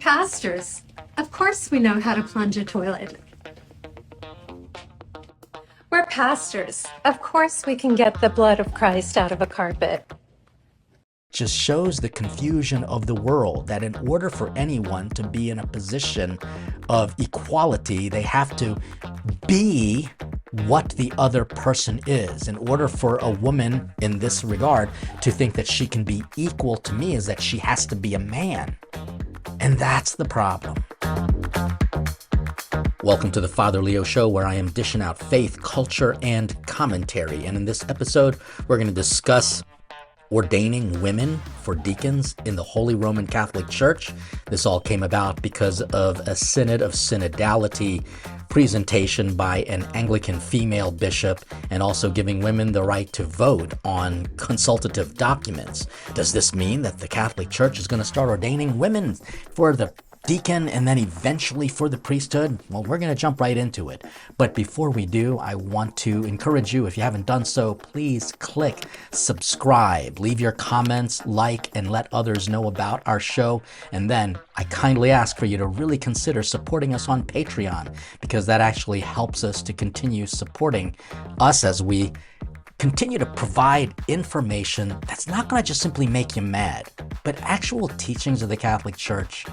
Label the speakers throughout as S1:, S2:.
S1: Pastors, of course we know how to plunge a toilet. We're pastors. Of course we can get the blood of Christ out of a carpet.
S2: Just shows the confusion of the world, that in order for anyone to be in a position of equality, they have to be what the other person is. In order for a woman in this regard to think that she can be equal to me is that she has to be a man. And that's the problem. Welcome to the Father Leo Show, where I am dishing out faith, culture, and commentary. And in this episode, we're going to discuss ordaining women for deacons in the Holy Roman Catholic Church. This all came about because of a Synod of Synodality presentation by an Anglican female bishop, and also giving women the right to vote on consultative documents. Does this mean that the Catholic Church is going to start ordaining women for the deacon and then eventually for the priesthood? Well, we're going to jump right into it. But before we do, I want to encourage you, if you haven't done so, please click subscribe, leave your comments, like, and let others know about our show. And then I kindly ask for you to really consider supporting us on Patreon, because that actually helps us to continue supporting us as we continue to provide information that's not going to just simply make you mad, but actual teachings of the Catholic Church,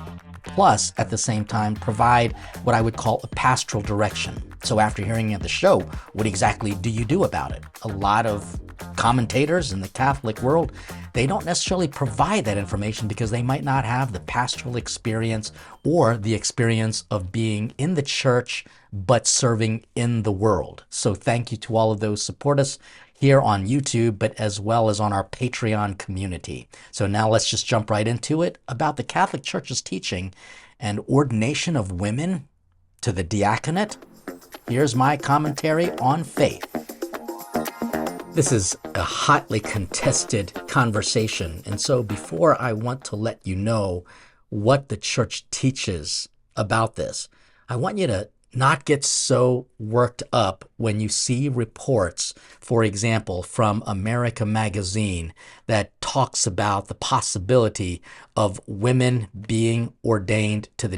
S2: plus at the same time provide what I would call a pastoral direction. So after hearing the show, what exactly do you do about it? A lot of commentators in the Catholic world, they don't necessarily provide that information because they might not have the pastoral experience or the experience of being in the church but serving in the world. So thank you to all of those support us here on YouTube, but as well as on our Patreon community. So now let's just jump right into it about the Catholic Church's teaching and ordination of women to the diaconate. Here's my commentary on faith. This is a hotly contested conversation, and so before I want to let you know what the church teaches about this, I want you to not get so worked up when you see reports, for example, from America Magazine that talks about the possibility of women being ordained to the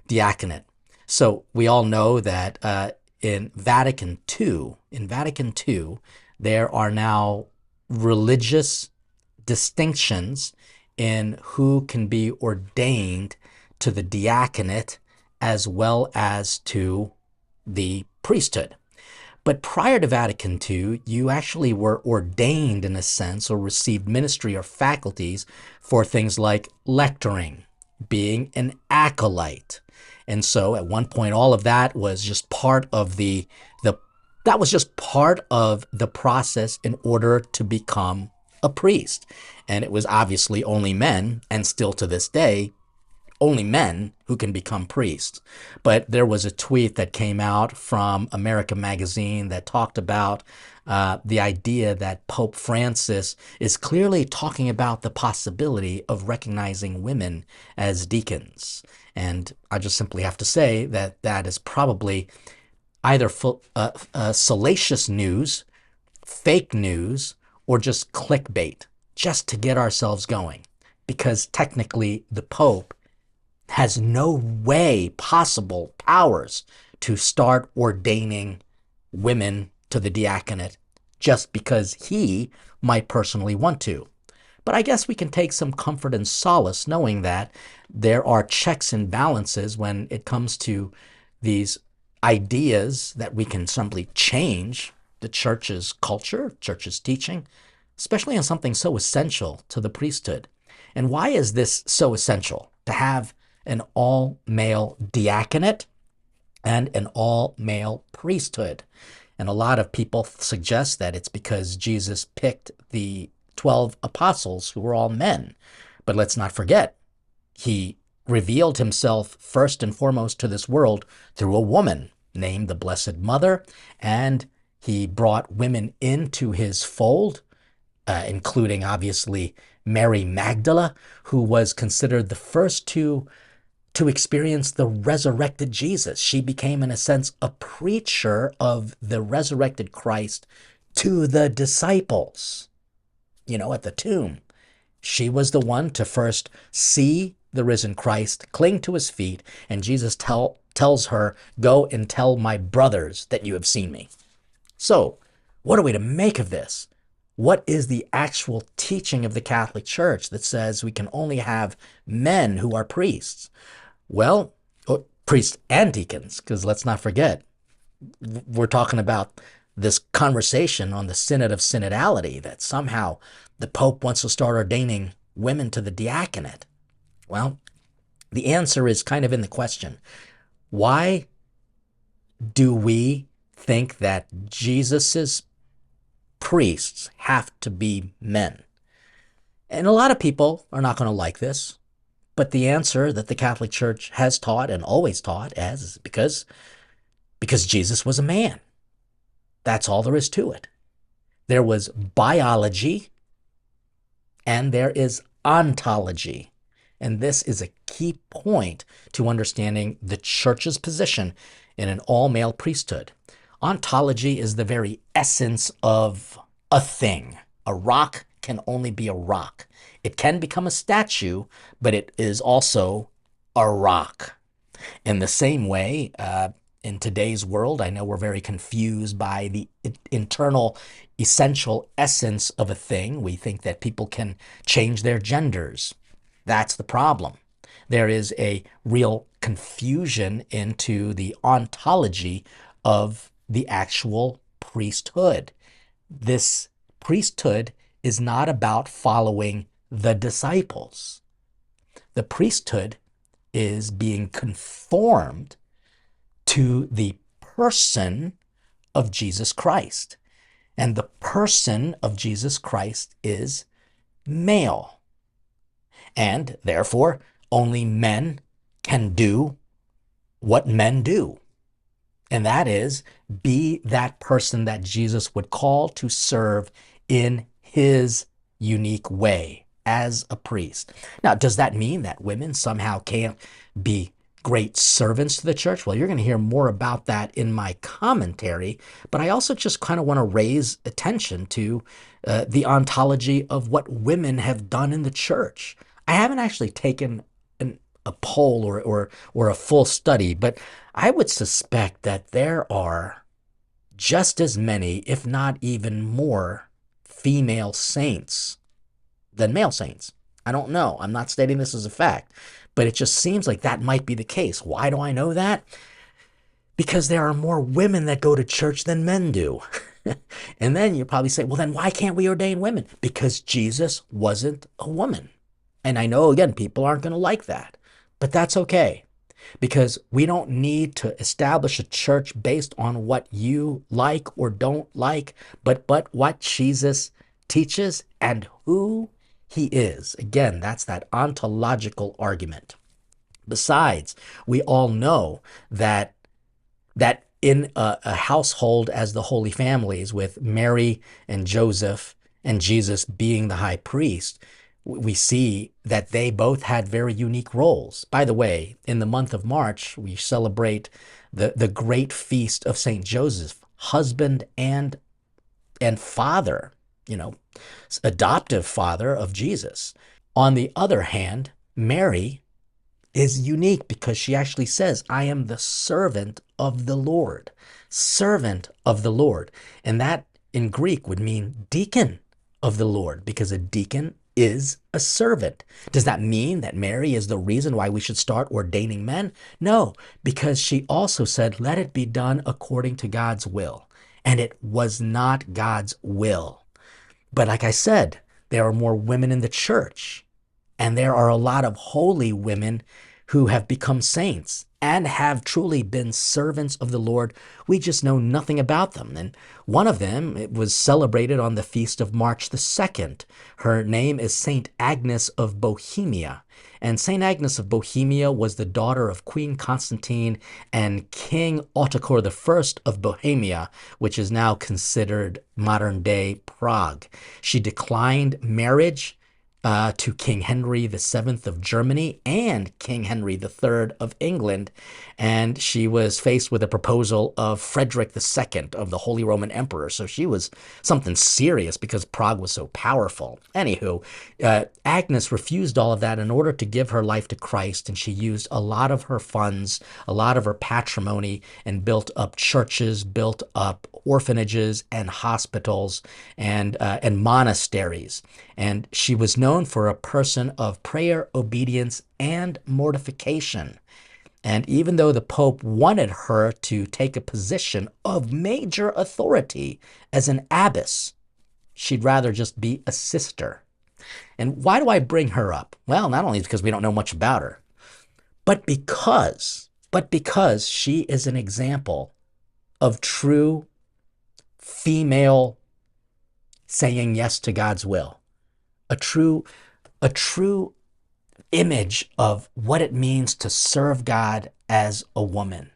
S2: diaconate. So we all know that in Vatican II, there are now religious distinctions in who can be ordained to the diaconate as well as to the priesthood. But prior to Vatican II, you actually were ordained in a sense, or received ministry or faculties for things like lectoring, being an acolyte. And so at one point, all of that was just part of the process in order to become a priest. And it was obviously only men, and still to this day, only men who can become priests. But there was a tweet that came out from America Magazine that talked about the idea that Pope Francis is clearly talking about the possibility of recognizing women as deacons. And I just simply have to say that that is probably either salacious news, fake news, or just clickbait, just to get ourselves going. Because technically the Pope has no way possible powers to start ordaining women to the diaconate just because he might personally want to. But I guess we can take some comfort and solace knowing that there are checks and balances when it comes to these ideas that we can simply change the church's culture, church's teaching, especially on something so essential to the priesthood. And why is this so essential? To have an all-male diaconate and an all-male priesthood. And a lot of people suggest that it's because Jesus picked the 12 apostles who were all men. But let's not forget, he revealed himself first and foremost to this world through a woman named the Blessed Mother, and he brought women into his fold, including obviously Mary Magdala, who was considered the first to experience the resurrected Jesus. She became, in a sense, a preacher of the resurrected Christ to the disciples, at the tomb. She was the one to first see the risen Christ, cling to his feet, and Jesus tells her, go and tell my brothers that you have seen me. So, what are we to make of this? What is the actual teaching of the Catholic Church that says we can only have men who are priests? Well, priests and deacons, because let's not forget, we're talking about this conversation on the Synod of Synodality, that somehow the Pope wants to start ordaining women to the diaconate. Well, the answer is kind of in the question. Why do we think that Jesus's priests have to be men? And a lot of people are not going to like this, but the answer that the Catholic Church has taught and always taught is because Jesus was a man. That's all there is to it. There was biology and there is ontology. And this is a key point to understanding the Church's position in an all-male priesthood. Ontology is the very essence of a thing. A rock can only be a rock. It can become a statue, but it is also a rock. In the same way, in today's world, I know we're very confused by the internal essential essence of a thing. We think that people can change their genders. That's the problem. There is a real confusion into the ontology of the actual priesthood. This priesthood is not about following the disciples. The priesthood is being conformed to the person of Jesus Christ. And the person of Jesus Christ is male. And therefore, only men can do what men do. And that is, be that person that Jesus would call to serve in his unique way as a priest. Now, does that mean that women somehow can't be great servants to the church? Well, you're going to hear more about that in my commentary, but I also just kind of want to raise attention to the ontology of what women have done in the church. I haven't actually taken a poll or a full study, but I would suspect that there are just as many, if not even more, female saints than male saints. I don't know. I'm not stating this as a fact, but it just seems like that might be the case. Why do I know that? Because there are more women that go to church than men do. And then you probably say, well, then why can't we ordain women? Because Jesus wasn't a woman. And I know, again, people aren't going to like that, but that's okay. Because we don't need to establish a church based on what you like or don't like, but what Jesus teaches and who he is. Again, that's that ontological argument. Besides, we all know that in a household as the Holy Families, with Mary and Joseph and Jesus being the high priest, we see that they both had very unique roles. By the way, in the month of March, we celebrate the great feast of St. Joseph, husband and father, adoptive father of Jesus. On the other hand, Mary is unique because she actually says, I am the servant of the Lord. Servant of the Lord. And that in Greek would mean deacon of the Lord, because a deacon is a servant. Does that mean that Mary is the reason why we should start ordaining men? No, because she also said, let it be done according to God's will. And it was not God's will. But like I said, there are more women in the church, and there are a lot of holy women who have become saints and have truly been servants of the Lord. We just know nothing about them. And one of them, it was celebrated on the feast of March the 2nd. Her name is Saint Agnes of Bohemia. And Saint Agnes of Bohemia was the daughter of Queen Constantine and King Ottokar I of Bohemia, which is now considered modern-day Prague. She declined marriage to King Henry VII of Germany and King Henry III of England. And she was faced with a proposal of Frederick II of the Holy Roman Emperor. So she was something serious because Prague was so powerful. Anywho, Agnes refused all of that in order to give her life to Christ. And she used a lot of her funds, a lot of her patrimony, and built up churches, built up orphanages and hospitals and monasteries. And she was known for a person of prayer, obedience, and mortification. And even though the Pope wanted her to take a position of major authority as an abbess, she'd rather just be a sister. And why do I bring her up? Well, not only because we don't know much about her, but because she is an example of true female saying yes to God's will. A true image of what it means to serve God as a woman.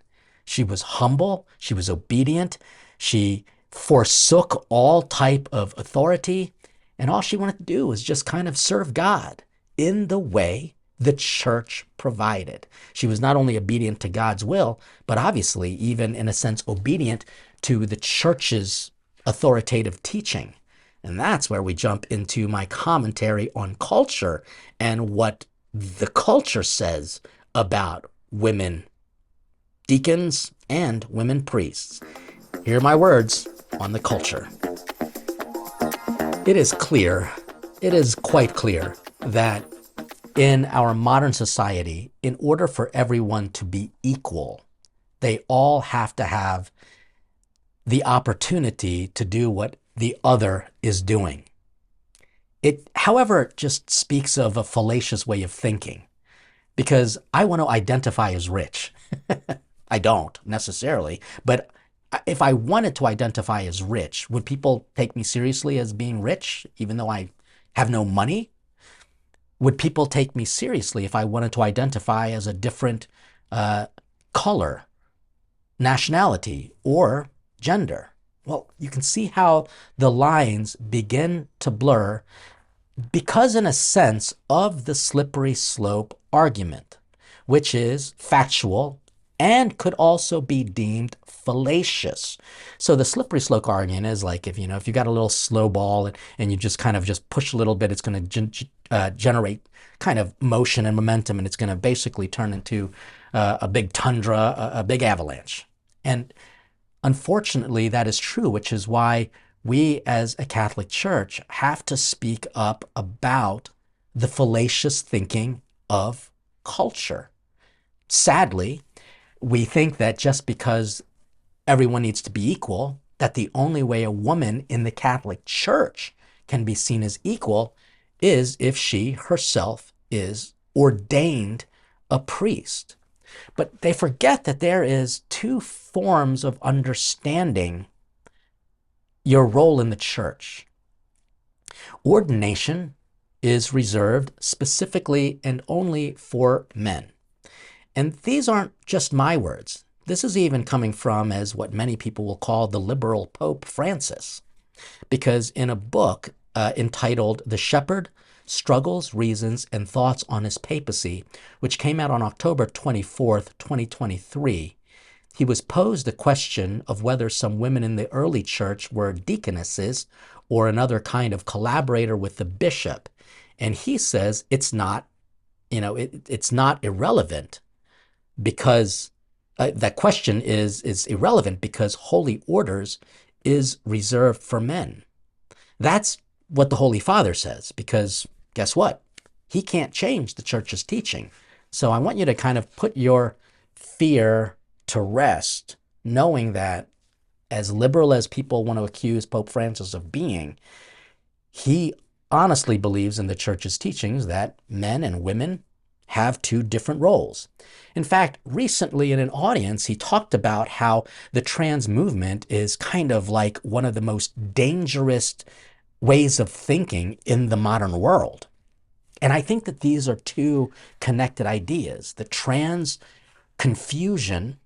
S2: She was humble, she was obedient, she forsook all type of authority, and all she wanted to do was just kind of serve God in the way the church provided. She was not only obedient to God's will, but obviously even in a sense obedient to the church's authoritative teaching. And that's where we jump into my commentary on culture and what the culture says about women deacons and women priests. Here are my words on the culture. It is quite clear that in our modern society, in order for everyone to be equal, they all have to have the opportunity to do what the other is doing. It, however, just speaks of a fallacious way of thinking, because I want to identify as rich. I don't necessarily, but if I wanted to identify as rich, would people take me seriously as being rich, even though I have no money? Would people take me seriously if I wanted to identify as a different color, nationality, or gender? Well, you can see how the lines begin to blur because, in a sense, of the slippery slope argument, which is factual and could also be deemed fallacious. So the slippery slope argument is like if you got a little slow ball and you just kind of just push a little bit, it's going to generate kind of motion and momentum, and it's going to basically turn into a big tundra, a big avalanche. And unfortunately, that is true, which is why we as a Catholic Church have to speak up about the fallacious thinking of culture. Sadly, we think that just because everyone needs to be equal, that the only way a woman in the Catholic Church can be seen as equal is if she herself is ordained a priest. But they forget that there is two forms of understanding your role in the church. Ordination is reserved specifically and only for men. And these aren't just my words. This is even coming from, as what many people will call, the liberal Pope Francis. Because in a book entitled The Shepherd, Struggles, Reasons, and Thoughts on His Papacy, which came out on October 24th, 2023, he was posed the question of whether some women in the early church were deaconesses or another kind of collaborator with the bishop. And he says it's not, it's not irrelevant, because that question is irrelevant because holy orders is reserved for men. That's what the Holy Father says, because guess what? He can't change the church's teaching. So I want you to kind of put your fear to rest, knowing that as liberal as people want to accuse Pope Francis of being, he honestly believes in the church's teachings that men and women have two different roles. In fact, recently in an audience, he talked about how the trans movement is kind of like one of the most dangerous ways of thinking in the modern world. And I think that these are two connected ideas. The trans confusion,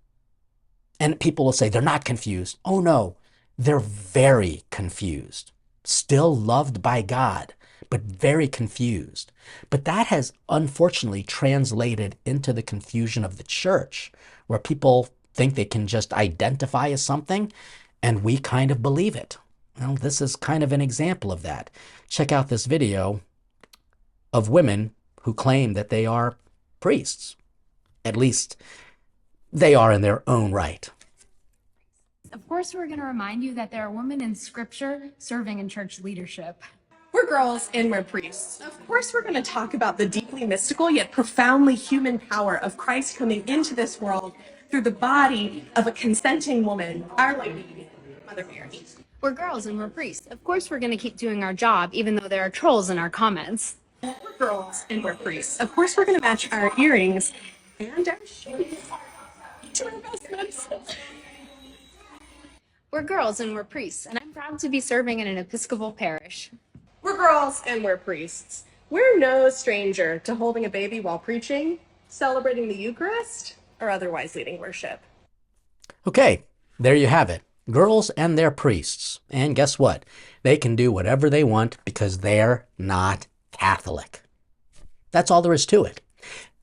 S2: and people will say they're not confused. Oh no, they're very confused. Still loved by God, but very confused. But that has unfortunately translated into the confusion of the church, where people think they can just identify as something, and we kind of believe it. Well, this is kind of an example of that. Check out this video of women who claim that they are priests. At least they are in their own right.
S3: Of course, we're going to remind you that there are women in Scripture serving in church leadership.
S4: We're girls and we're priests. Of course, we're going to talk about the deeply mystical yet profoundly human power of Christ coming into this world through the body of a consenting woman, Our Lady, Mother Mary.
S3: We're girls and we're priests. Of course, we're going to keep doing our job, even though there are trolls in our comments.
S4: We're girls and we're priests. Of course, we're going to match our earrings and our shoes to our vestments.
S3: We're girls and we're priests, and I'm proud to be serving in an Episcopal parish.
S4: We're girls and we're priests. We're no stranger to holding a baby while preaching, celebrating the Eucharist, or otherwise leading worship.
S2: Okay, there you have it. Girls and their priests. And guess what? They can do whatever they want because they're not Catholic. That's all there is to it.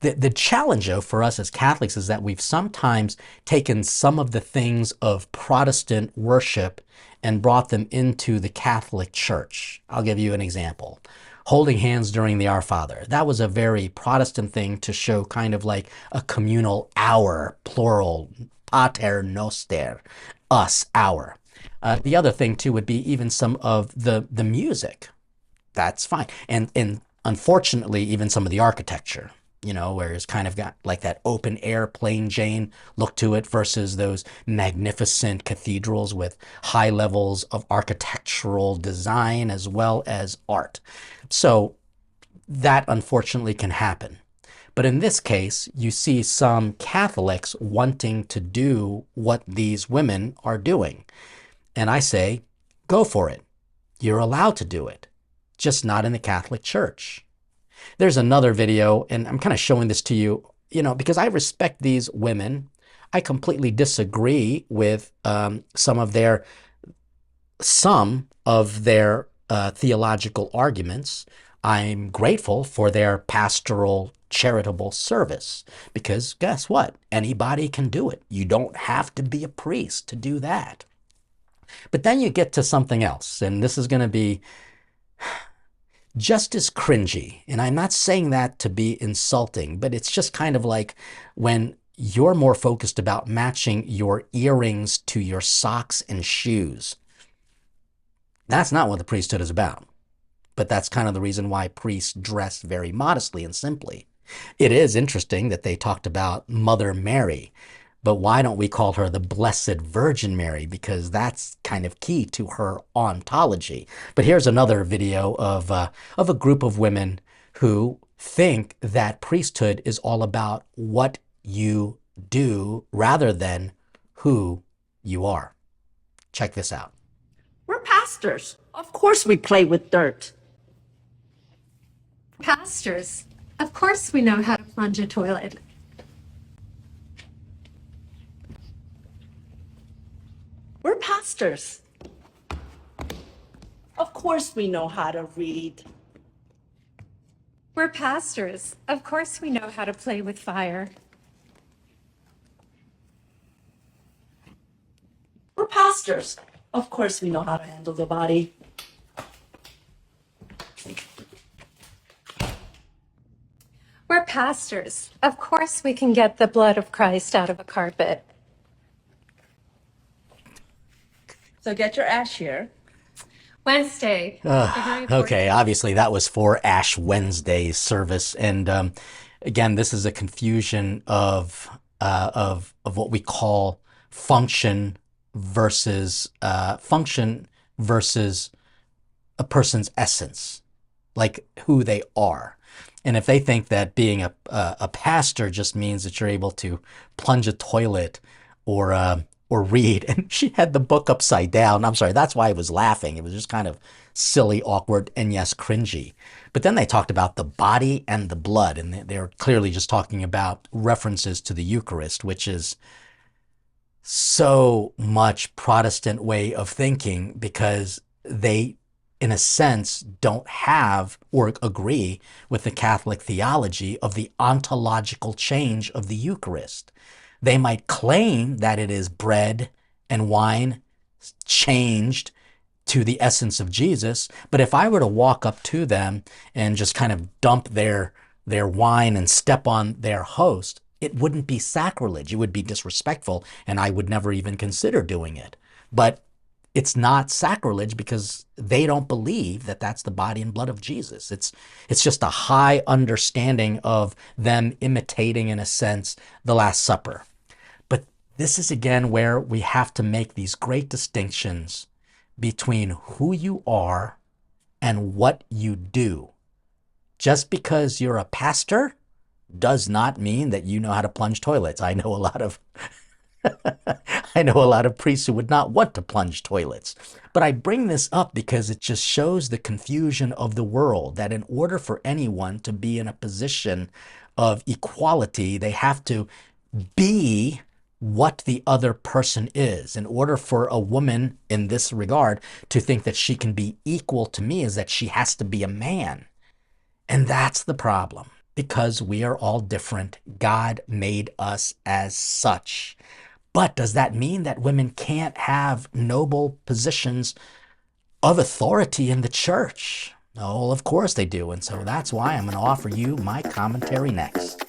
S2: The challenge, though, for us as Catholics is that we've sometimes taken some of the things of Protestant worship and brought them into the Catholic Church. I'll give you an example. Holding hands during the Our Father. That was a very Protestant thing to show kind of like a communal our, plural, pater noster, us, our. The other thing, too, would be even some of the music. That's fine. And unfortunately, even some of the architecture. Where it's kind of got like that open air plain Jane look to it versus those magnificent cathedrals with high levels of architectural design as well as art. So that unfortunately can happen. But in this case, you see some Catholics wanting to do what these women are doing. And I say, go for it. You're allowed to do it, just not in the Catholic Church. There's another video, and I'm kind of showing this to you, because I respect these women. I completely disagree with some of their theological arguments. I'm grateful for their pastoral charitable service because guess what? Anybody can do it. You don't have to be a priest to do that. But then you get to something else, and this is going to be just as cringy. And I'm not saying that to be insulting, but it's just kind of like when you're more focused about matching your earrings to your socks and shoes. That's not what the priesthood is about. But that's kind of the reason why priests dress very modestly and simply. It is interesting that they talked about Mother Mary, but why don't we call her the Blessed Virgin Mary? Because that's kind of key to her ontology. But here's another video of a group of women who think that priesthood is all about what you do rather than who you are. Check this out.
S5: We're pastors. Of course we play with dirt.
S1: Pastors. Of course we know how to plunge a toilet.
S5: We're pastors. Of course we know how to read.
S1: We're pastors. Of course we know how to play with fire.
S5: We're pastors. Of course we know how to handle the body.
S1: We're pastors. Of course we can get the blood of Christ out of a carpet.
S5: So get your ash here.
S1: Wednesday.
S2: Okay, obviously that was for Ash Wednesday's service, and again, this is a confusion of what we call function versus a person's essence, like who they are. And if they think that being a pastor just means that you're able to plunge a toilet or read, and she had the book upside down. I'm sorry, that's why I was laughing. It was just kind of silly, awkward, and yes, cringy. But then they talked about the body and the blood, and they're clearly just talking about references to the Eucharist, which is so much Protestant way of thinking because they in a sense, don't have or agree with the Catholic theology of the ontological change of the Eucharist. They might claim that it is bread and wine changed to the essence of Jesus, but if I were to walk up to them and just kind of dump their wine and step on their host, it wouldn't be sacrilege. It would be disrespectful, and I would never even consider doing it. But it's not sacrilege because they don't believe that that's the body and blood of Jesus. It's just a high understanding of them imitating, in a sense, the Last Supper. But this is again where we have to make these great distinctions between who you are and what you do. Just because you're a pastor does not mean that you know how to plunge toilets. I know a lot of priests who would not want to plunge toilets. But I bring this up because it just shows the confusion of the world, that in order for anyone to be in a position of equality, they have to be what the other person is. In order for a woman in this regard to think that she can be equal to me is that she has to be a man. And that's the problem, because we are all different. God made us as such. But does that mean that women can't have noble positions of authority in the church? No, of course they do. And so that's why I'm going to offer you my commentary next.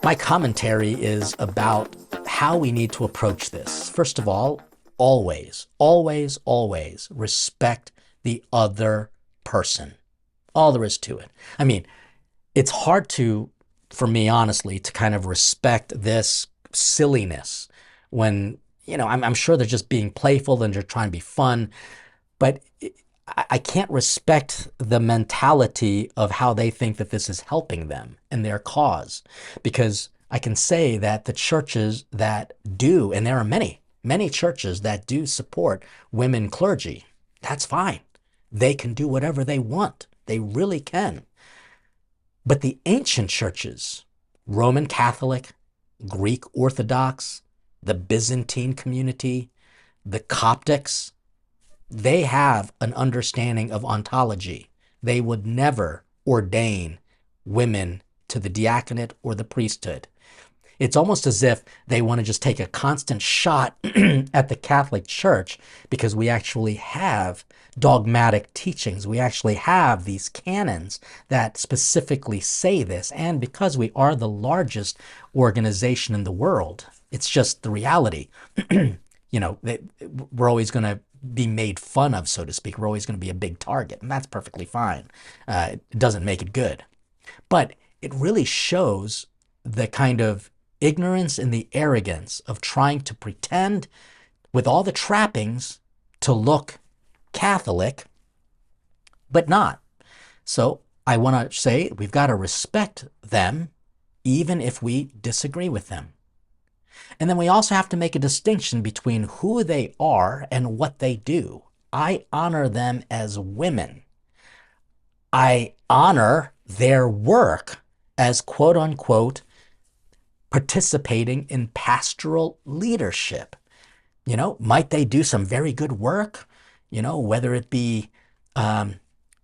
S2: My commentary is about how we need to approach this. First of all, always, always, always respect the other person. All there is to it. I mean, it's hard for me, honestly, to kind of respect this silliness when, I'm sure they're just being playful and they're trying to be fun, but I can't respect the mentality of how they think that this is helping them and their cause, because I can say that the churches that do, and there are many, many churches that do support women clergy, that's fine. They can do whatever they want. They really can. But the ancient churches, Roman Catholic, Greek Orthodox, the Byzantine community, the Coptics, they have an understanding of ontology. They would never ordain women to the diaconate or the priesthood. It's almost as if they want to just take a constant shot at the Catholic Church because we actually have dogmatic teachings. We actually have these canons that specifically say this. And because we are the largest organization in the world, it's just the reality. We're always going to be made fun of, so to speak. We're always going to be a big target, and that's perfectly fine. It doesn't make it good. But it really shows the kind of ignorance and the arrogance of trying to pretend with all the trappings to look Catholic, but not. So I want to say we've got to respect them even if we disagree with them. And then we also have to make a distinction between who they are and what they do. I honor them as women. I honor their work as quote unquote participating in pastoral leadership. Might they do some very good work? Whether it be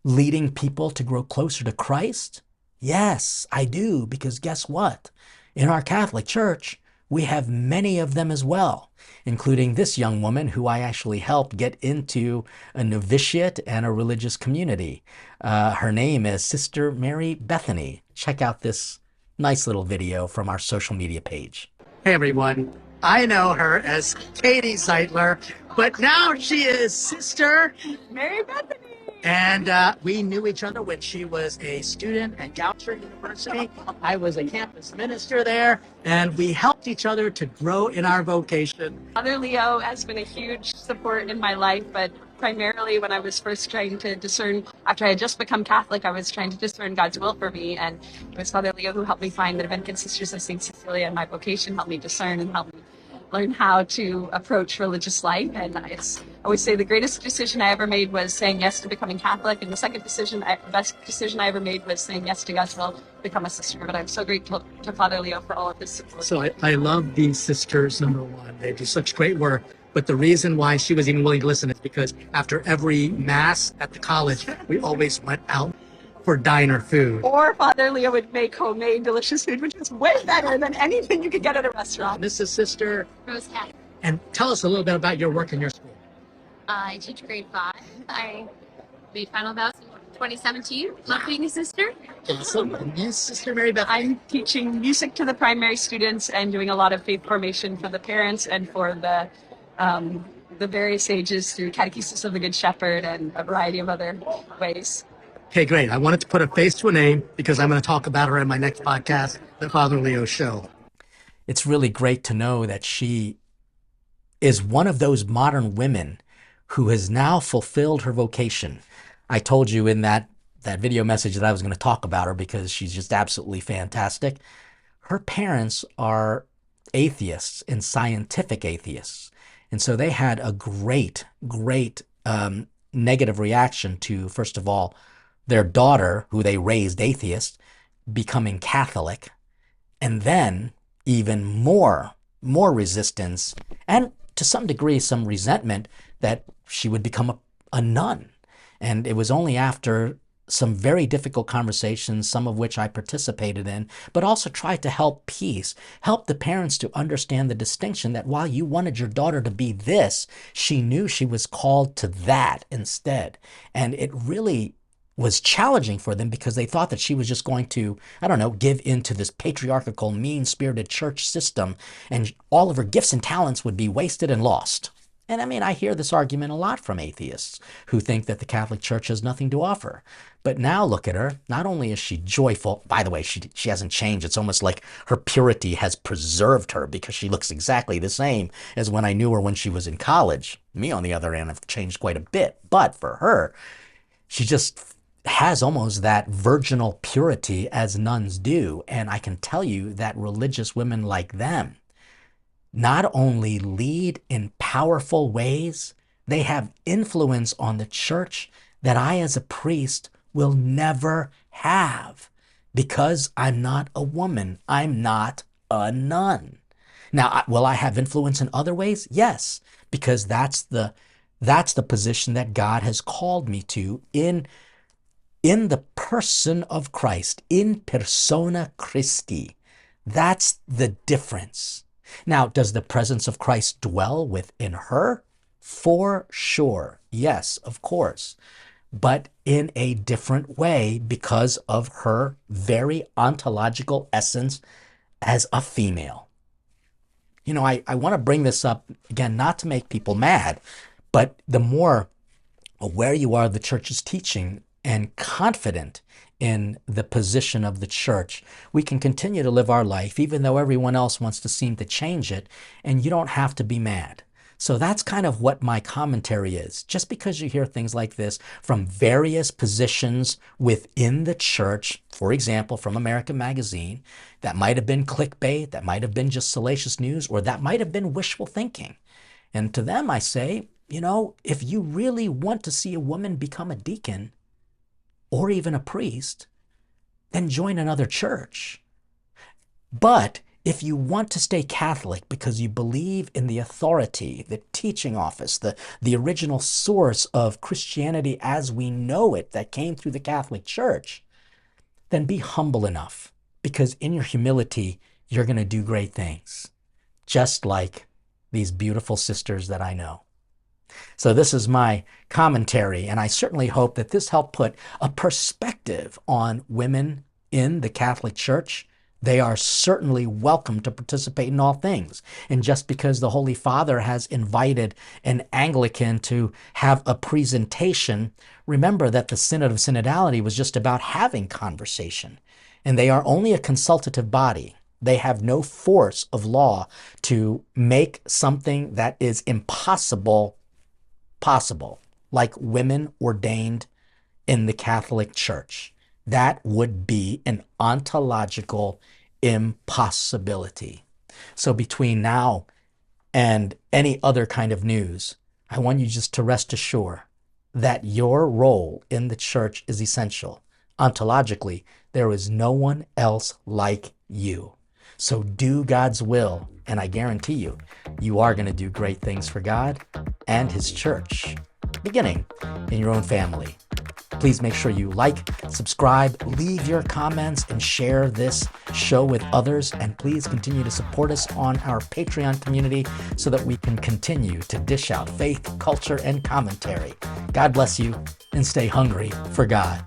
S2: leading people to grow closer to Christ? Yes, I do, because guess what? In our Catholic Church, we have many of them as well, including this young woman who I actually helped get into a novitiate and a religious community. Her name is Sister Mary Bethany. Check out this nice little video from our social media page.
S6: Hey everyone, I know her as Katie Zeitler, but now she is Sister Mary Bethany. And we knew each other when she was a student at Goucher University. I was a campus minister there, and we helped each other to grow in our vocation.
S7: Father Leo has been a huge support in my life, but primarily when I was first trying to discern, after I had just become Catholic, I was trying to discern God's will for me, and it was Father Leo who helped me find the Dominican Sisters of St. Cecilia, and my vocation helped me discern and helped me learn how to approach religious life. And I always say the greatest decision I ever made was saying yes to becoming Catholic, and the best decision I ever made was saying yes to God's will, become a sister. But I'm so grateful to Father Leo for all of his support.
S6: So I love these sisters, number one. They do such great work. But the reason why she was even willing to listen is because after every mass at the college, we always went out for diner food.
S7: Or Father Leo would make homemade delicious food, which is way better than anything you could get at a restaurant.
S6: This is Sister.
S8: Rose Cat.
S6: And tell us a little bit about your work in your school.
S8: I teach grade 5. I made final vows in 2017. Love being a sister.
S6: Awesome. And yes, Sister Mary Beth.
S7: I'm teaching music to the primary students and doing a lot of faith formation for the parents and for the various ages through Catechesis of the Good Shepherd and a variety of other ways.
S6: Okay, great. I wanted to put a face to a name because I'm going to talk about her in my next podcast, The Father Leo Show.
S2: It's really great to know that she is one of those modern women who has now fulfilled her vocation. I told you in that video message that I was going to talk about her because she's just absolutely fantastic. Her parents are atheists and scientific atheists. And so they had a great negative reaction to, first of all, their daughter, who they raised atheist, becoming Catholic, and then even more resistance, and to some degree some resentment that she would become a nun. And it was only after some very difficult conversations, some of which I participated in, but also tried to help the parents to understand the distinction that while you wanted your daughter to be this, she knew she was called to that instead. And it really was challenging for them because they thought that she was just going to, give into this patriarchal, mean-spirited church system, and all of her gifts and talents would be wasted and lost. And I hear this argument a lot from atheists who think that the Catholic Church has nothing to offer. But now look at her. Not only is she joyful, by the way, she hasn't changed. It's almost like her purity has preserved her because she looks exactly the same as when I knew her when she was in college. Me, on the other hand, have changed quite a bit. But for her, she just has almost that virginal purity as nuns do. And I can tell you that religious women like them not only lead in powerful ways, they have influence on the church that I as a priest will never have because I'm not a woman. I'm not a nun. Now, will I have influence in other ways? Yes, because that's the position that God has called me to in the person of Christ, in persona Christi. That's the difference. Now, does the presence of Christ dwell within her? For sure. Yes, of course. But in a different way because of her very ontological essence as a female. I want to bring this up, again, not to make people mad, but the more aware you are of the church's teaching and confident in the position of the church, we can continue to live our life, even though everyone else wants to seem to change it, and you don't have to be mad. So that's kind of what my commentary is. Just because you hear things like this from various positions within the church, for example, from American Magazine, that might have been clickbait, that might have been just salacious news, or that might have been wishful thinking. And to them, I say, if you really want to see a woman become a deacon, or even a priest, then join another church. But if you want to stay Catholic because you believe in the authority, the teaching office, the original source of Christianity as we know it that came through the Catholic Church, then be humble enough, because in your humility, you're going to do great things, just like these beautiful sisters that I know. So this is my commentary, and I certainly hope that this helped put a perspective on women in the Catholic Church. They are certainly welcome to participate in all things. And just because the Holy Father has invited an Anglican to have a presentation, remember that the Synod of Synodality was just about having conversation. And they are only a consultative body. They have no force of law to make something that is impossible possible, like women ordained in the Catholic Church. That would be an ontological impossibility. So between now and any other kind of news, I want you just to rest assured that your role in the church is essential. Ontologically, there is no one else like you. So do God's will, and I guarantee you, you are going to do great things for God and his church, beginning in your own family. Please make sure you like, subscribe, leave your comments, and share this show with others. And please continue to support us on our Patreon community so that we can continue to dish out faith, culture, and commentary. God bless you, and stay hungry for God.